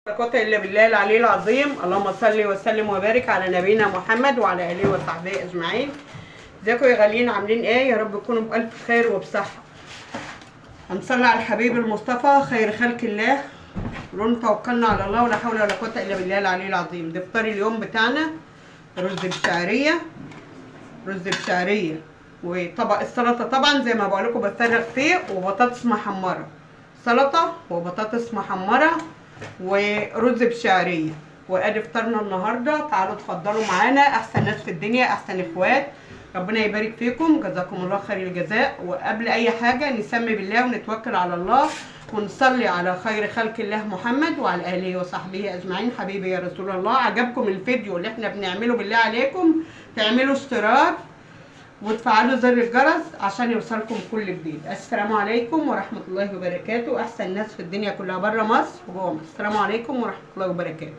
لا قوة إلا بالله العلي العظيم. اللهم صل وسلم وبارك على نبينا محمد وعلى آله وصحبه أجمعين. ازيكم يا غاليين، عاملين ايه؟ يا رب تكونوا بألف خير وبصحة. هنصلي على الحبيب المصطفى خير خلق الله، ونقول توكلنا على الله ولا حول ولا قوة إلا بالله العلي العظيم. ده فطار اليوم بتاعنا رز بشعرية وطبق السلطة طبعا زي ما بقولكم بفرغ فيه، وبطاطس محمرة، سلطة وبطاطس محمرة ورز بشعريه. وادي فطارنا النهارده. تعالوا اتفضلوا معانا، احسن ناس في الدنيا، احسن اخوات، ربنا يبارك فيكم، جزاكم الله خير الجزاء. وقبل اي حاجه نسمي بالله ونتوكل على الله ونصلي على خير خلق الله محمد وعلى اله وصحبه اجمعين. حبيبي يا رسول الله، عجبكم الفيديو اللي احنا بنعمله؟ بالله عليكم تعملوا اشتراك وتفعلوا زر الجرس عشان يوصلكم كل جديد. السلام عليكم ورحمة الله وبركاته. أحسن ناس في الدنيا كلها بره مصر وجوه مصر، السلام عليكم ورحمة الله وبركاته.